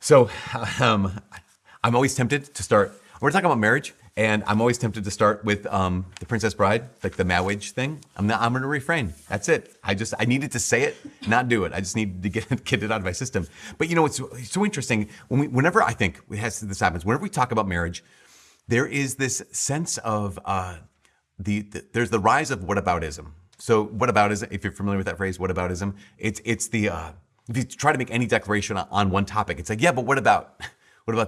So I'm always tempted to start. We're talking about marriage, and I'm always tempted to start with the Princess Bride, like the marriage thing. I'm going to refrain. That's it. I needed to say it, not do it. I just needed to get it out of my system. But you know, it's so interesting. Whenever I think this happens, whenever we talk about marriage, there is this sense of there's the rise of whataboutism. So whataboutism, if you're familiar with that phrase, whataboutism, it's the if you try to make any declaration on one topic, it's like, yeah, but what about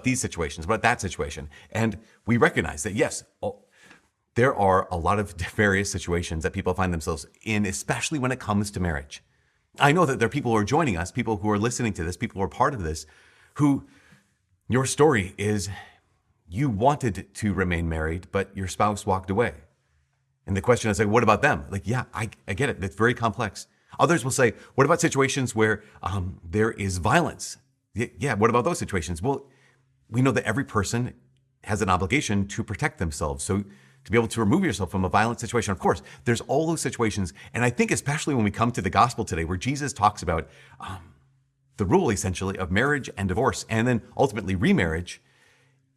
these situations? What about that situation? And we recognize that, yes, there are a lot of various situations that people find themselves in, especially when it comes to marriage. I know that there are people who are joining us, people who are listening to this, people who are part of this, who your story is you wanted to remain married, but your spouse walked away. And the question is like, what about them? Like, yeah, I get it. It's very complex. Others will say, what about situations where there is violence? Yeah, what about those situations? Well, we know that every person has an obligation to protect themselves. So to be able to remove yourself from a violent situation, of course, there's all those situations. And I think especially when we come to the gospel today, where Jesus talks about the rule essentially of marriage and divorce, and then ultimately remarriage,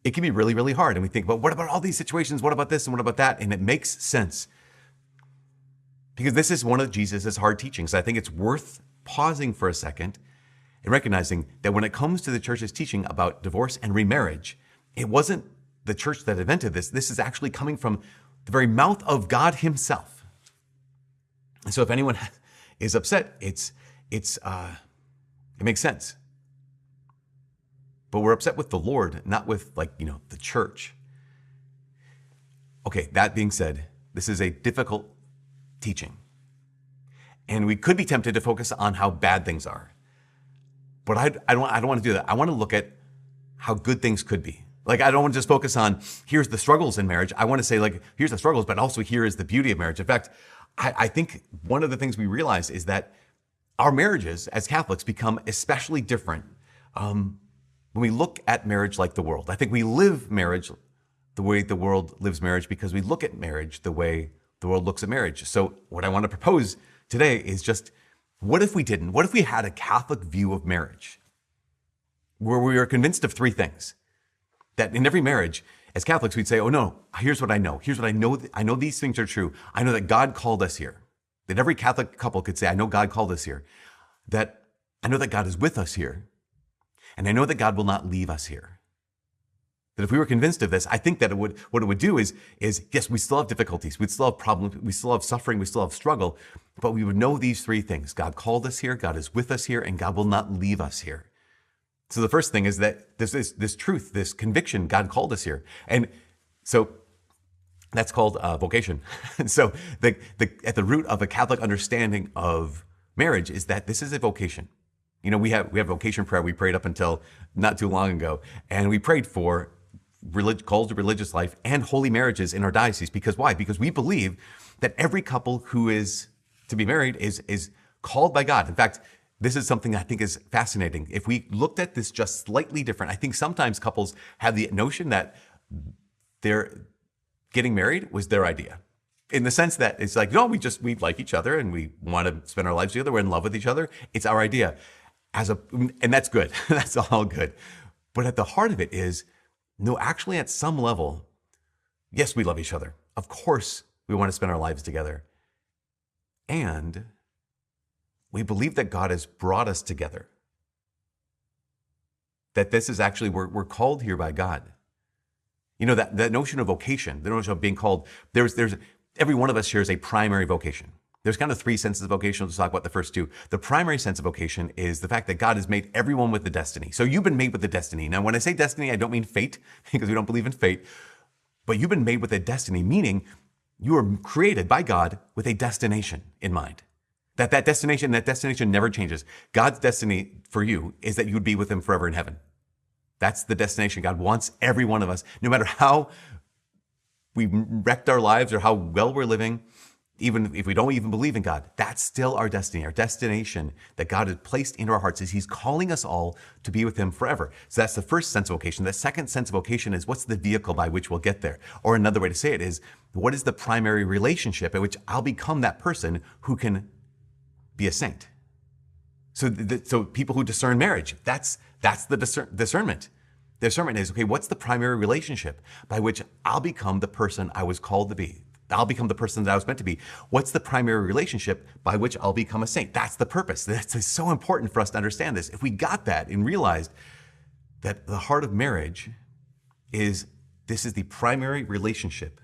it can be really, really hard. And we think, but what about all these situations? What about this and what about that? And it makes sense. Because this is one of Jesus' hard teachings. I think it's worth pausing for a second and recognizing that when it comes to the church's teaching about divorce and remarriage, it wasn't the church that invented this. This is actually coming from the very mouth of God himself. And so if anyone is upset, it makes sense. But we're upset with the Lord, not with the church. Okay, that being said, this is a difficult teaching. And we could be tempted to focus on how bad things are. But I don't want to do that. I want to look at how good things could be. Like, I don't want to just focus on here's the struggles in marriage. I want to say, like, here's the struggles, but also here is the beauty of marriage. In fact, I think one of the things we realize is that our marriages as Catholics become especially different when we look at marriage like the world. I think we live marriage the way the world lives marriage because we look at marriage the way the world looks at marriage. So what I want to propose today is just, what if we didn't? What if we had a Catholic view of marriage where we are convinced of three things? That in every marriage, as Catholics, we'd say, oh no, here's what I know. Here's what I know. I know these things are true. I know that God called us here. That every Catholic couple could say, I know God called us here. That I know that God is with us here. And I know that God will not leave us here. That if we were convinced of this, I think that what it would do is yes, we still have difficulties, we still have problems, we still have suffering, we still have struggle, but we would know these three things. God called us here, God is with us here, and God will not leave us here. So the first thing is that this truth, this conviction, God called us here. And so that's called vocation. And so at the root of a Catholic understanding of marriage is that this is a vocation. You know, we have vocation prayer. We prayed up until not too long ago, and we prayed for calls to religious life and holy marriages in our diocese. Because why? Because we believe that every couple who is to be married is called by God. In fact, this is something I think is fascinating. If we looked at this just slightly different, I think sometimes couples have the notion that they're getting married was their idea. In the sense that it's like, no, we like each other and we want to spend our lives together. We're in love with each other. It's our idea. And that's good. That's all good. But at the heart of it is, no, actually at some level, yes, we love each other. Of course, we want to spend our lives together. And we believe that God has brought us together. That this is actually, we're called here by God. You know, that notion of vocation, the notion of being called, there's every one of us shares a primary vocation. There's kind of three senses of vocation. Let's talk about the first two. The primary sense of vocation is the fact that God has made everyone with a destiny. So you've been made with a destiny. Now, when I say destiny, I don't mean fate, because we don't believe in fate, but you've been made with a destiny, meaning you were created by God with a destination in mind. That destination never changes. God's destiny for you is that you would be with him forever in heaven. That's the destination. God wants every one of us, no matter how we wrecked our lives or how well we're living, even if we don't even believe in God, that's still our destiny. Our destination that God has placed into our hearts is he's calling us all to be with him forever. So that's the first sense of vocation. The second sense of vocation is, what's the vehicle by which we'll get there? Or another way to say it is, what is the primary relationship at which I'll become that person who can be a saint? So people who discern marriage, that's the discernment. The discernment is, okay, what's the primary relationship by which I'll become the person I was called to be? I'll become the person that I was meant to be. What's the primary relationship by which I'll become a saint? That's the purpose. That's so important for us to understand this. If we got that and realized that the heart of marriage is, this is the primary relationship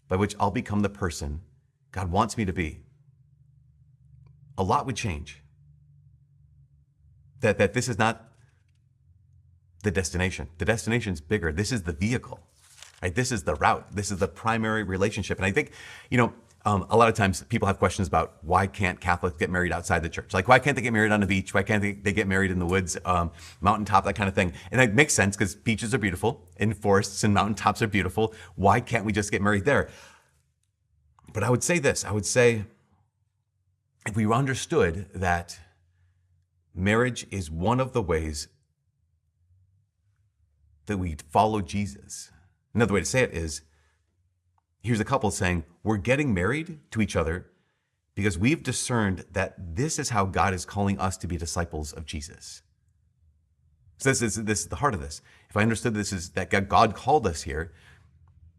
by which I'll become the person God wants me to be, a lot would change. That this is not the destination. The destination's bigger. This is the vehicle, right? This is the route. This is the primary relationship. And I think, a lot of times people have questions about why can't Catholics get married outside the church? Like, why can't they get married on the beach? Why can't they get married in the woods, mountaintop, that kind of thing? And it makes sense because beaches are beautiful and forests and mountaintops are beautiful. Why can't we just get married there? But I would say this. I would say, if we understood that marriage is one of the ways that we follow Jesus. Another way to say it is, here's a couple saying, we're getting married to each other because we've discerned that this is how God is calling us to be disciples of Jesus. So this is the heart of this. If I understood this is that God called us here,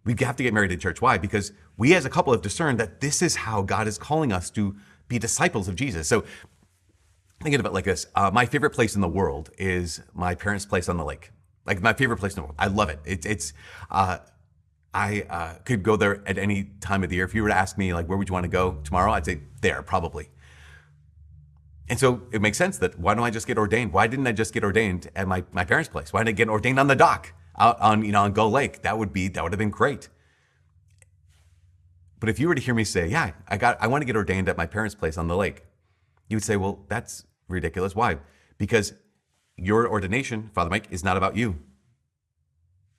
we have to get married in church. Why? Because we as a couple have discerned that this is how God is calling us to be disciples of Jesus. So thinking about it like this, my favorite place in the world is my parents' place on the lake. Like, my favorite place in the world. I love it. I could go there at any time of the year. If you were to ask me, like, where would you want to go tomorrow? I'd say there, probably. And so it makes sense that why don't I just get ordained? Why didn't I just get ordained at my parents' place? Why didn't I get ordained on the dock out on Gull Lake? That would have been great. But if you were to hear me say, yeah, I want to get ordained at my parents' place on the lake, you would say, well, that's ridiculous. Why? Because your ordination, Father Mike, is not about you.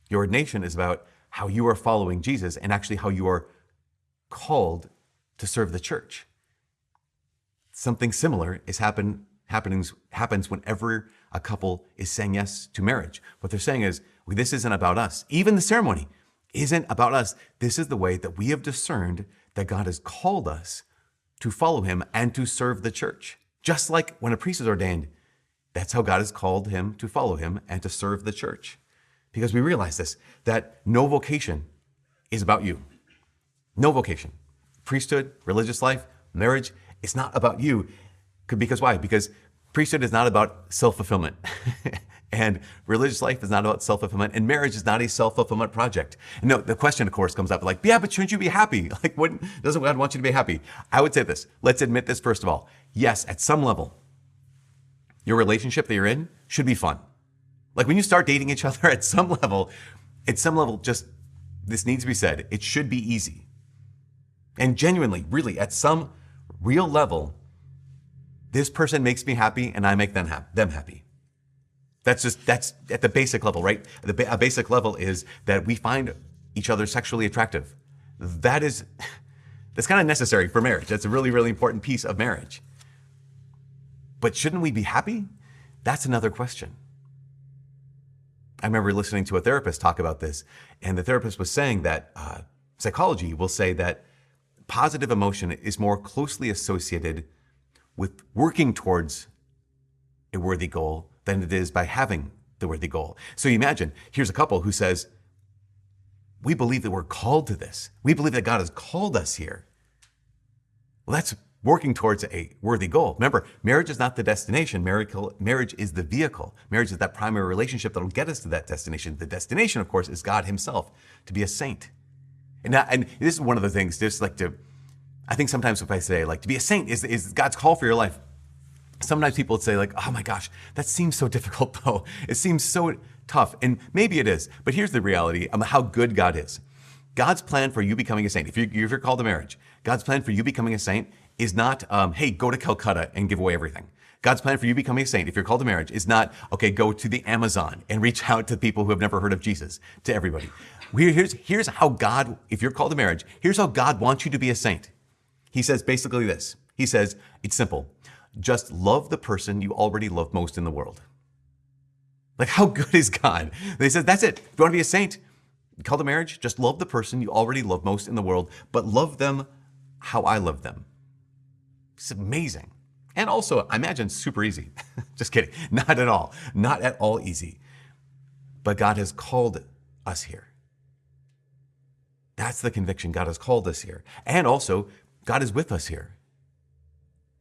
Your ordination is about how you are following Jesus and actually how you are called to serve the church. Something similar happens whenever a couple is saying yes to marriage. What they're saying is, well, this isn't about us. Even the ceremony isn't about us. This is the way that we have discerned that God has called us to follow him and to serve the church. Just like when a priest is ordained, that's how God has called him to follow him and to serve the church. Because we realize this, that no vocation is about you. No vocation. Priesthood, religious life, marriage, it's not about you. Because why? Because priesthood is not about self-fulfillment. And religious life is not about self-fulfillment. And marriage is not a self-fulfillment project. And no, the question, of course, comes up like, yeah, but shouldn't you be happy? Like, doesn't God want you to be happy? I would say this. Let's admit this first of all. Yes, at some level, your relationship that you're in should be fun. Like, when you start dating each other at some level, just, this needs to be said, it should be easy. And genuinely, really, at some real level, this person makes me happy and I make them happy. That's at the basic level, right? A basic level is that we find each other sexually attractive. That's kind of necessary for marriage. That's a really, really important piece of marriage. But shouldn't we be happy? That's another question. I remember listening to a therapist talk about this, and the therapist was saying that psychology will say that positive emotion is more closely associated with working towards a worthy goal than it is by having the worthy goal. So you imagine, here's a couple who says, we believe that we're called to this. We believe that God has called us here. Well, that's working towards a worthy goal. Remember, marriage is not the destination. Marriage is the vehicle. Marriage is that primary relationship that will get us to that destination. The destination, of course, is God himself, to be a saint. And this is one of the things, I think sometimes if I say, like, to be a saint is God's call for your life, sometimes people would say, like, oh my gosh, that seems so difficult though. It seems so tough. And maybe it is, but here's the reality of how good God is. God's plan for you becoming a saint, if you're called to marriage, God's plan for you becoming a saint is not, hey, go to Calcutta and give away everything. God's plan for you becoming a saint, if you're called to marriage, is not, okay, go to the Amazon and reach out to people who have never heard of Jesus, to everybody. Here's how God, if you're called to marriage, here's how God wants you to be a saint. He says basically this. He says, it's simple. Just love the person you already love most in the world. Like, how good is God? They said, that's it. If you want to be a saint, called to marriage, just love the person you already love most in the world, but love them how I love them. It's amazing. And also, I imagine super easy. Just kidding. Not at all. Not at all easy. But God has called us here. That's the conviction. God has called us here. And also, God is with us here.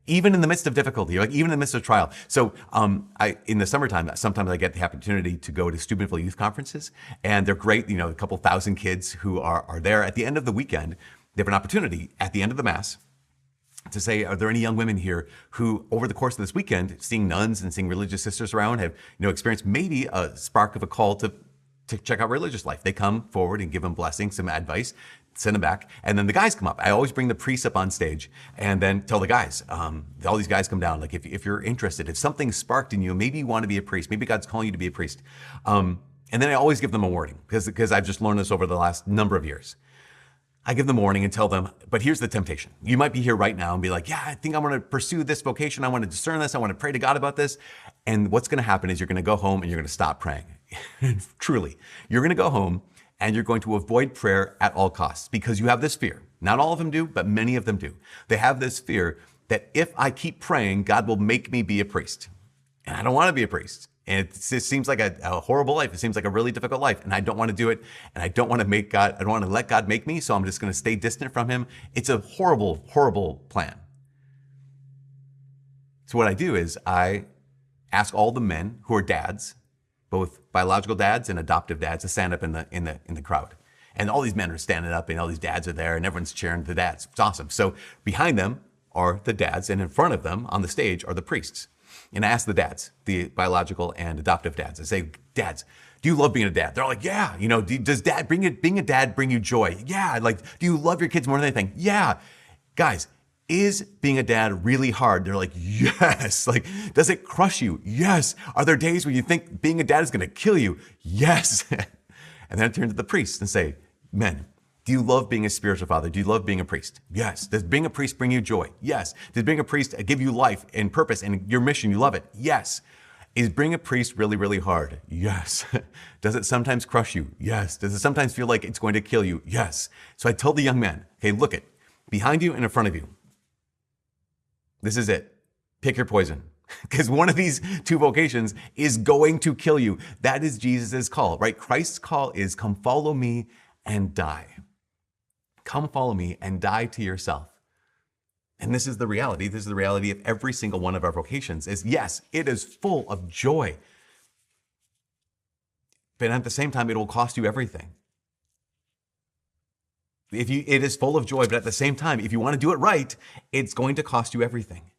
Even in the midst of difficulty, like even in the midst of trial. So in the summertime, sometimes I get the opportunity to go to Steubenville youth conferences, and they're great. You know, a couple thousand kids who are there at the end of the weekend. They have an opportunity at the end of the Mass to say, are there any young women here who, over the course of this weekend, seeing nuns and seeing religious sisters around, have experienced maybe a spark of a call to check out religious life? They come forward and give them blessings, some advice, send them back, and then the guys come up. I always bring the priests up on stage and then tell the guys, all these guys come down, like if you're interested, if something sparked in you, maybe you want to be a priest, maybe God's calling you to be a priest. And then I always give them a warning because I've just learned this over the last number of years. I give them a warning and tell them, but here's the temptation. You might be here right now and be like, yeah, I think I want to pursue this vocation. I want to discern this. I want to pray to God about this. And what's going to happen is you're going to go home and you're going to stop praying. Truly, you're going to go home and you're going to avoid prayer at all costs because you have this fear. Not all of them do, but many of them do. They have this fear that if I keep praying, God will make me be a priest. And I don't want to be a priest. And it seems like a horrible life. It seems like a really difficult life. And I don't want to do it. And I don't want to I don't want to let God make me. So I'm just going to stay distant from him. It's a horrible, horrible plan. So what I do is I ask all the men who are dads, both biological dads and adoptive dads, to stand up in the crowd. And all these men are standing up and all these dads are there and everyone's cheering the dads. It's awesome. So behind them are the dads and in front of them on the stage are the priests. And I ask the dads, the biological and adoptive dads, I say, dads, do you love being a dad? They're like, yeah. Does being a dad bring you joy? Yeah. Like, do you love your kids more than anything? Yeah. Guys, is being a dad really hard? They're like, yes. Like, does it crush you? Yes. Are there days when you think being a dad is going to kill you? Yes. And then I turn to the priests and say, men, do you love being a spiritual father? Do you love being a priest? Yes. Does being a priest bring you joy? Yes. Does being a priest give you life and purpose and your mission? You love it? Yes. Is being a priest really, really hard? Yes. Does it sometimes crush you? Yes. Does it sometimes feel like it's going to kill you? Yes. So I told the young men, okay, look it, behind you and in front of you. This is it. Pick your poison. Because one of these two vocations is going to kill you. That is Jesus' call, right? Christ's call is come follow me and die. Come follow me and die to yourself. And this is the reality. This is the reality of every single one of our vocations is, yes, it is full of joy. But at the same time, it will cost you everything. It is full of joy, but at the same time, if you want to do it right, it's going to cost you everything.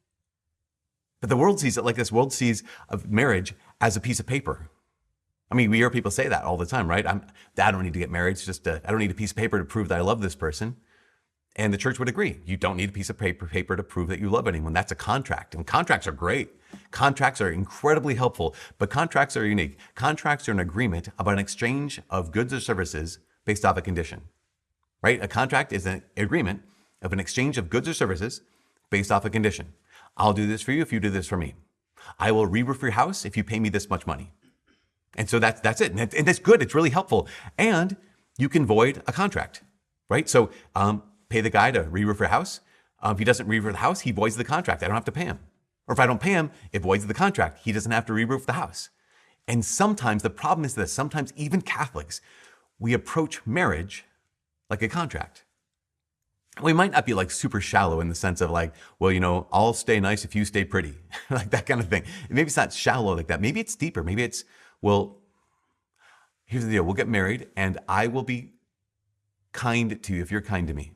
But the world sees it like this. The world sees of marriage as a piece of paper. I mean, we hear people say that all the time, right? I don't need to get married. It's just I don't need a piece of paper to prove that I love this person. And the church would agree. You don't need a piece of paper to prove that you love anyone. That's a contract. And contracts are great. Contracts are incredibly helpful, but contracts are unique. Contracts are an agreement about an exchange of goods or services based off a condition, right? A contract is an agreement of an exchange of goods or services based off a condition. I'll do this for you if you do this for me. I will re-roof your house if you pay me this much money. And so that's it. And that's good. It's really helpful. And you can void a contract, right? So pay the guy to re-roof your house. If he doesn't re-roof the house, he voids the contract. I don't have to pay him. Or if I don't pay him, it voids the contract. He doesn't have to re-roof the house. And sometimes the problem is this. Sometimes even Catholics, we approach marriage like a contract. We might not be like super shallow in the sense of like, well, I'll stay nice if you stay pretty. Like that kind of thing. Maybe it's not shallow like that. Maybe it's deeper. Maybe it's, well, here's the deal. We'll get married and I will be kind to you if you're kind to me.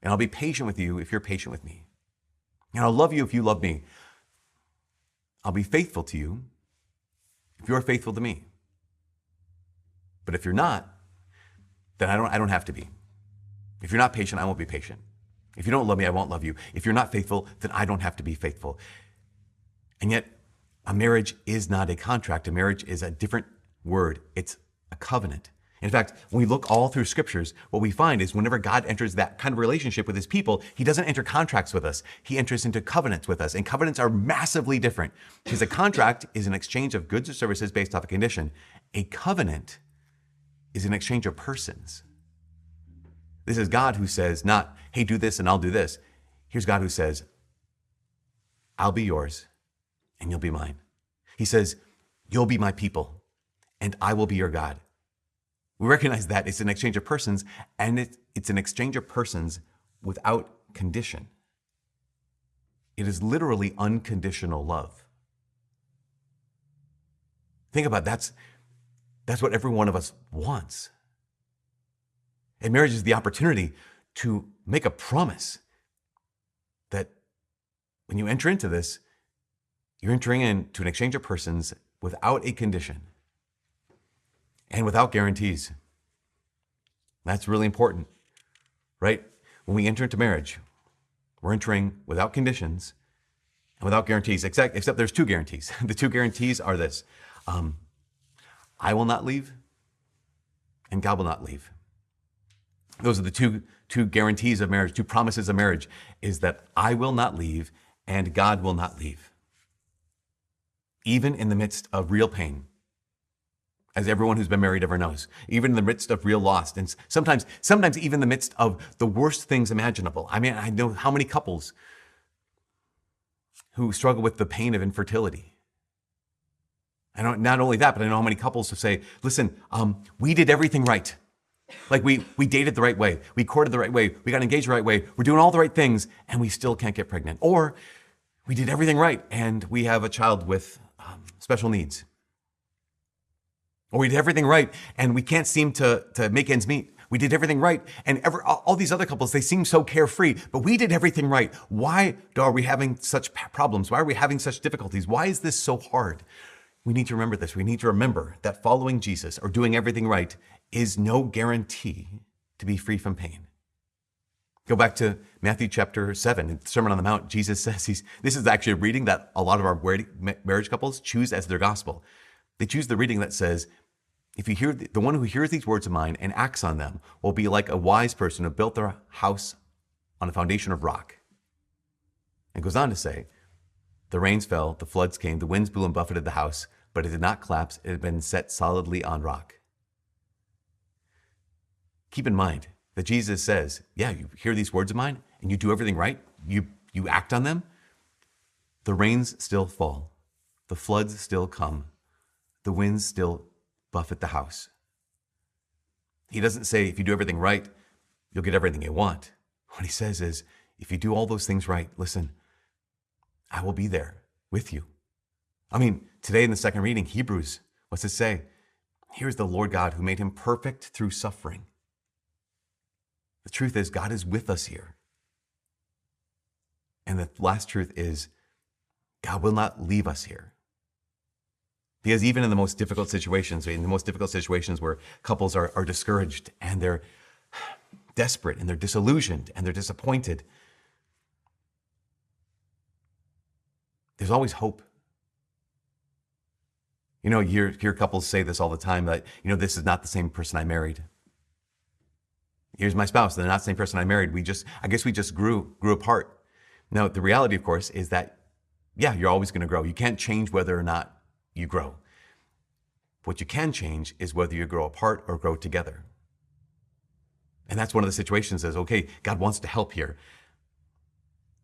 And I'll be patient with you if you're patient with me. And I'll love you if you love me. I'll be faithful to you if you're faithful to me. But if you're not, then I don't have to be. If you're not patient, I won't be patient. If you don't love me, I won't love you. If you're not faithful, then I don't have to be faithful. And yet, a marriage is not a contract. A marriage is a different word. It's a covenant. In fact, when we look all through scriptures, what we find is whenever God enters that kind of relationship with his people, he doesn't enter contracts with us. He enters into covenants with us. And covenants are massively different because a contract is an exchange of goods or services based off a condition. A covenant is an exchange of persons. This is God who says not, hey, do this and I'll do this. Here's God who says, I'll be yours and you'll be mine. He says, you'll be my people and I will be your God. We recognize that it's an exchange of persons, and it's an exchange of persons without condition. It is literally unconditional love. Think about it. That's what every one of us wants. And marriage is the opportunity to make a promise that when you enter into this, you're entering into an exchange of persons without a condition and without guarantees. That's really important, right? When we enter into marriage, we're entering without conditions and without guarantees, except there's two guarantees. The two guarantees are this: I will not leave and God will not leave. Those are the two guarantees of marriage, two promises of marriage, is that I will not leave and God will not leave. Even in the midst of real pain, as everyone who's been married ever knows, even in the midst of real loss, and sometimes even in the midst of the worst things imaginable. I mean, I know how many couples who struggle with the pain of infertility. I know not only that, but I know how many couples who say, listen, we did everything right. Like we dated the right way, we courted the right way, we got engaged the right way, we're doing all the right things, and we still can't get pregnant. Or we did everything right, and we have a child with special needs. Or we did everything right, and we can't seem to make ends meet. We did everything right, and all these other couples, they seem so carefree, but we did everything right. Why are we having such problems? Why are we having such difficulties? Why is this so hard? We need to remember this. We need to remember that following Jesus or doing everything right is no guarantee to be free from pain. Go back to Matthew chapter 7, in the Sermon on the Mount. Jesus says, this is actually a reading that a lot of our marriage couples choose as their gospel. They choose the reading that says, if you hear the one who hears these words of mine and acts on them will be like a wise person who built their house on a foundation of rock. It goes on to say, the rains fell, the floods came, the winds blew and buffeted the house, but it did not collapse. It had been set solidly on rock. Keep in mind that Jesus says, yeah, you hear these words of mine and you do everything right, you act on them, the rains still fall, the floods still come, the winds still buffet the house. He doesn't say if you do everything right, you'll get everything you want. What he says is, if you do all those things right, listen, I will be there with you. I mean, today in the second reading, Hebrews, what's it say? Here's the Lord God who made him perfect through suffering. The truth is, God is with us here. And the last truth is, God will not leave us here. Because even in the most difficult situations, where couples are discouraged and they're desperate and they're disillusioned and they're disappointed, there's always hope. You know, you hear couples say this all the time, that, this is not the same person I married. Here's my spouse, they're not the same person I married. I guess we just grew apart. Now, the reality, of course, is that, yeah, you're always going to grow. You can't change whether or not you grow. What you can change is whether you grow apart or grow together. And that's one of the situations is, okay, God wants to help here.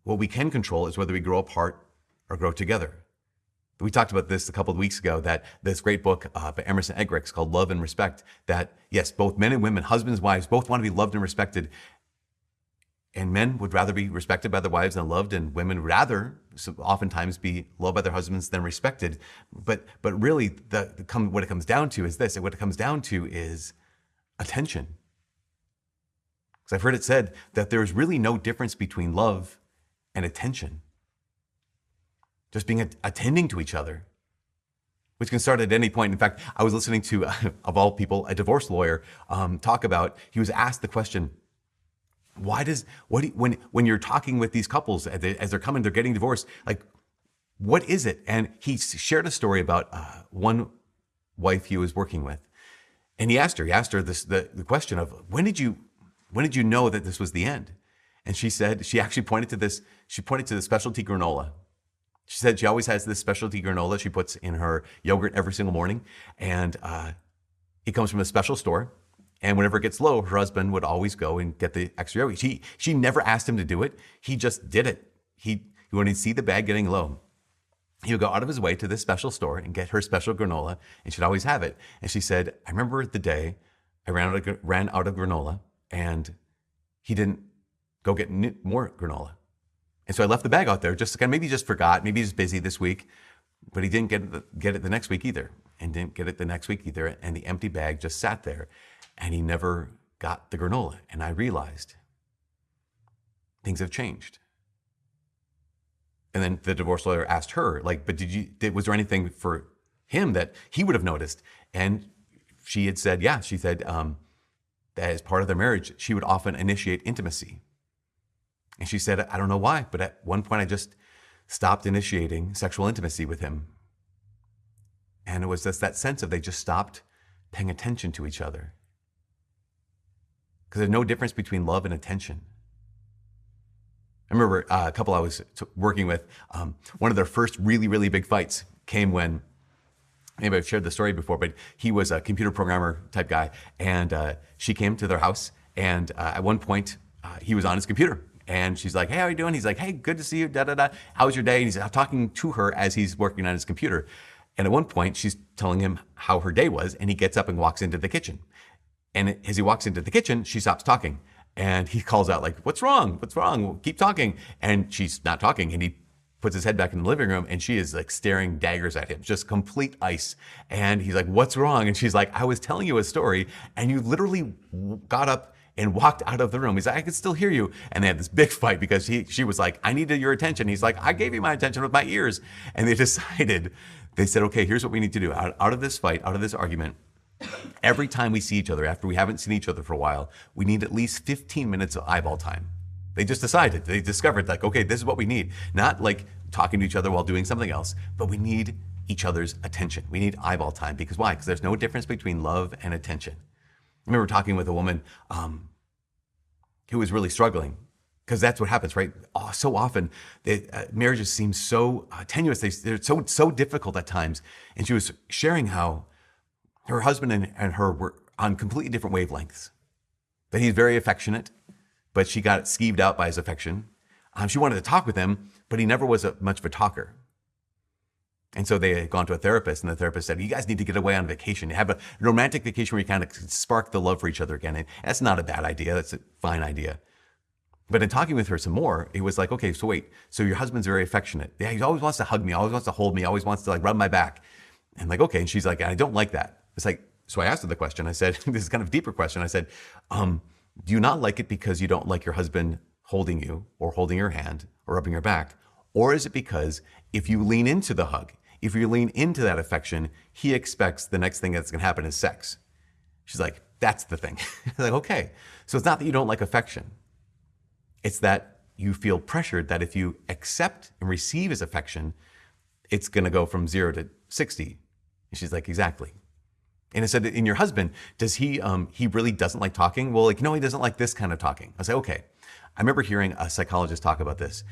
What we can control is whether we grow apart or grow together. We talked about this a couple of weeks ago, that this great book by Emerson Eggerichs called Love and Respect, that yes, both men and women, husbands, wives, both want to be loved and respected. And men would rather be respected by their wives than loved, and women would rather oftentimes be loved by their husbands than respected. But really, what it comes down to is this. What it comes down to is attention. Because I've heard it said that there's really no difference between love and attention. Just being attending to each other, which can start at any point. In fact, I was listening to, of all people, a divorce lawyer talk about, he was asked the question, when you're talking with these couples as they're coming, they're getting divorced, like, what is it? And he shared a story about one wife he was working with. And he asked her the question of, when did you know that this was the end? And she said, she actually pointed to the specialty granola. She said she always has this specialty granola she puts in her yogurt every single morning. And it comes from a special store. And whenever it gets low, her husband would always go and get the extra yogurt. She never asked him to do it. He just did it. He when he'd see the bag getting low, he would go out of his way to this special store and get her special granola, and she'd always have it. And she said, I remember the day I ran out of granola, and he didn't go get more granola. And so I left the bag out there, maybe he just forgot, maybe he's busy this week, but he didn't get it the next week either, and didn't get it the next week either, and the empty bag just sat there, and he never got the granola. And I realized things have changed. And then the divorce lawyer asked her, like, but was there anything for him that he would have noticed? And she had said, yeah, she said that as part of their marriage, she would often initiate intimacy. And she said, I don't know why, but at one point I just stopped initiating sexual intimacy with him. And it was just that sense of they just stopped paying attention to each other. Because there's no difference between love and attention. I remember a couple I was working with, one of their first really, really big fights came when, maybe I've shared the story before, but he was a computer programmer type guy, and she came to their house, and at one point, he was on his computer, and she's like, hey, how are you doing? He's like, hey, good to see you, da-da-da. How was your day? And he's talking to her as he's working on his computer. And at one point, she's telling him how her day was, and he gets up and walks into the kitchen. And as he walks into the kitchen, she stops talking. And he calls out like, what's wrong? What's wrong? Well, keep talking. And she's not talking. And he puts his head back in the living room, and she is like staring daggers at him, just complete ice. And he's like, what's wrong? And she's like, I was telling you a story, and you literally got up and walked out of the room. He's like, I can still hear you. And they had this big fight because she was like, I needed your attention. He's like, I gave you my attention with my ears. And they said, okay, here's what we need to do. Out of this fight, out of this argument, every time we see each other, after we haven't seen each other for a while, we need at least 15 minutes of eyeball time. They just decided, they discovered like, okay, this is what we need. Not like talking to each other while doing something else, but we need each other's attention. We need eyeball time. Because why? Because there's no difference between love and attention. I remember talking with a woman who was really struggling, because that's what happens, right? Oh, so often, marriages seem so tenuous. They're so difficult at times. And she was sharing how her husband and her were on completely different wavelengths. That he's very affectionate, but she got skeeved out by his affection. She wanted to talk with him, but he never was much of a talker. And so they had gone to a therapist, and the therapist said, you guys need to get away on vacation. Have a romantic vacation where you kind of spark the love for each other again. And that's not a bad idea. That's a fine idea. But in talking with her some more, it was like, okay, so wait, so your husband's very affectionate. Yeah, he always wants to hug me, always wants to hold me, always wants to like rub my back. And like, okay. And she's like, I don't like that. It's like, so I asked her the question. I said, this is kind of a deeper question. I said, do you not like it because you don't like your husband holding you or holding your hand or rubbing your back? Or is it because if you lean into the hug, if you lean into that affection, he expects the next thing that's going to happen is sex? She's like, that's the thing. Like, okay. So it's not that you don't like affection. It's that you feel pressured that if you accept and receive his affection, it's going to go from 0 to 60. And she's like, exactly. And I said, in your husband, does he really doesn't like talking? Well, like, no, he doesn't like this kind of talking. I said, okay. I remember hearing a psychologist talk about this.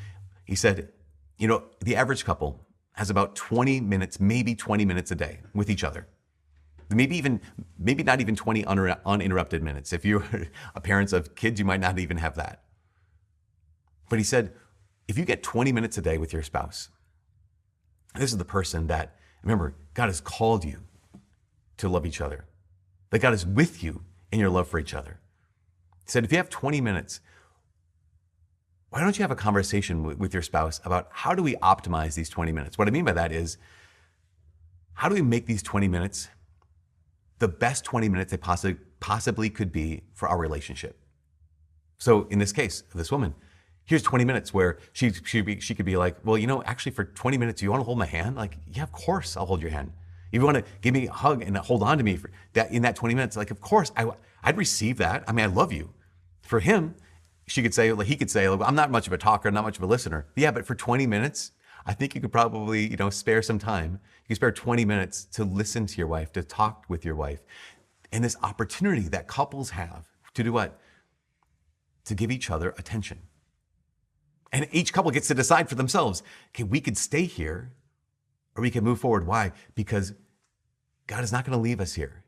He said, the average couple has about 20 minutes, maybe 20 minutes a day with each other. Maybe not even 20 uninterrupted minutes. If you're parents of kids, you might not even have that. But he said, if you get 20 minutes a day with your spouse, this is the person that, remember, God has called you to love each other. That God is with you in your love for each other. He said, if you have 20 minutes, why don't you have a conversation with your spouse about how do we optimize these 20 minutes? What I mean by that is, how do we make these 20 minutes the best 20 minutes they possibly could be for our relationship? So in this case, this woman, here's 20 minutes where she could be like, well, actually for 20 minutes, do you want to hold my hand? Like, yeah, of course I'll hold your hand. If you want to give me a hug and hold on to me for that in that 20 minutes, like, of course I'd receive that. I mean, I love you. For him, he could say, I'm not much of a talker, not much of a listener. Yeah, but for 20 minutes, I think you could probably, spare some time. You could spare 20 minutes to listen to your wife, to talk with your wife. And this opportunity that couples have to do what? To give each other attention. And each couple gets to decide for themselves, okay, we could stay here or we can move forward. Why? Because God is not going to leave us here.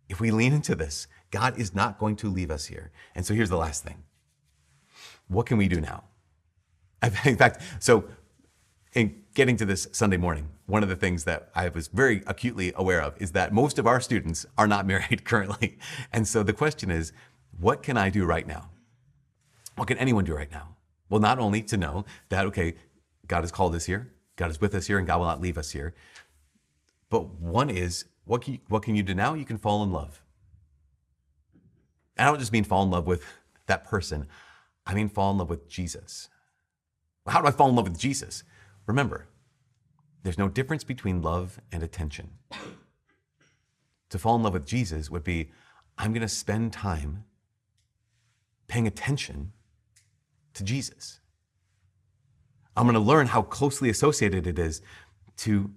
If we lean into this, God is not going to leave us here. And so here's the last thing. What can we do now? In fact, so in getting to this Sunday morning, one of the things that I was very acutely aware of is that most of our students are not married currently. And so the question is, what can I do right now? What can anyone do right now? Well, not only to know that, okay, God has called us here, God is with us here, and God will not leave us here. But one is, what can you do now? You can fall in love. And I don't just mean fall in love with that person. I mean fall in love with Jesus. How do I fall in love with Jesus? Remember, there's no difference between love and attention. To fall in love with Jesus would be, I'm going to spend time paying attention to Jesus. I'm going to learn how closely associated it is to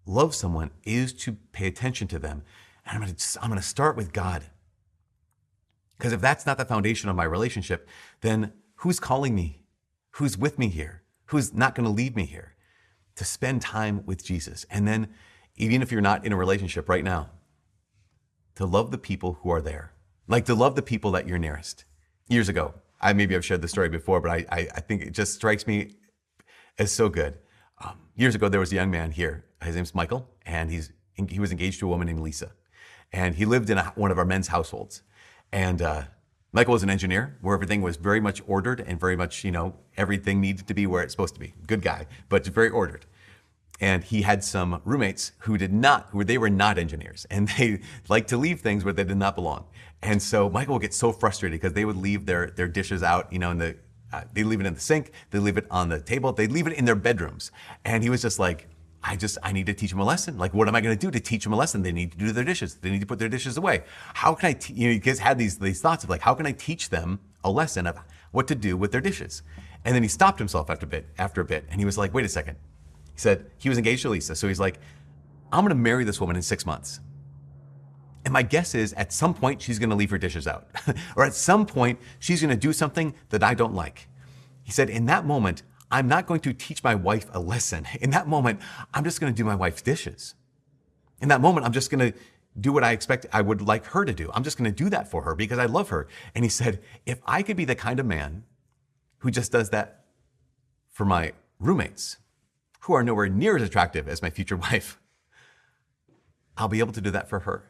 love someone is to pay attention to them. And I'm going to start with God. Because if that's not the foundation of my relationship, then who's calling me? Who's with me here? Who's not going to leave me here? To spend time with Jesus. And then, even if you're not in a relationship right now, to love the people who are there. Like to love the people that you're nearest. Years ago, maybe I've shared this story before, but I think it just strikes me as so good. Years ago, there was a young man here. His name's Michael, and he was engaged to a woman named Lisa. And he lived in one of our men's households. And Michael was an engineer where everything was very much ordered and very much, everything needed to be where it's supposed to be. Good guy, but very ordered. And he had some roommates who were not engineers, and they liked to leave things where they did not belong. And so Michael would get so frustrated because they would leave their dishes out, they leave it in the sink, they leave it on the table, they leave it in their bedrooms. And he was just like, I need to teach them a lesson. Like, what am I going to do to teach them a lesson? They need to do their dishes. They need to put their dishes away. How can I, you guys had these thoughts of like, how can I teach them a lesson of what to do with their dishes? And then he stopped himself after a bit, and he was like, wait a second. He said, he was engaged to Lisa. So he's like, I'm going to marry this woman in 6 months. And my guess is at some point, she's going to leave her dishes out. Or at some point, she's going to do something that I don't like. He said, in that moment, I'm not going to teach my wife a lesson. In that moment, I'm just going to do my wife's dishes. In that moment, I'm just going to do what I expect I would like her to do. I'm just going to do that for her because I love her. And he said, if I could be the kind of man who just does that for my roommates, who are nowhere near as attractive as my future wife, I'll be able to do that for her.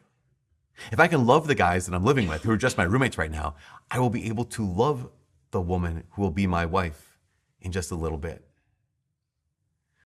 If I can love the guys that I'm living with, who are just my roommates right now, I will be able to love the woman who will be my wife in just a little bit.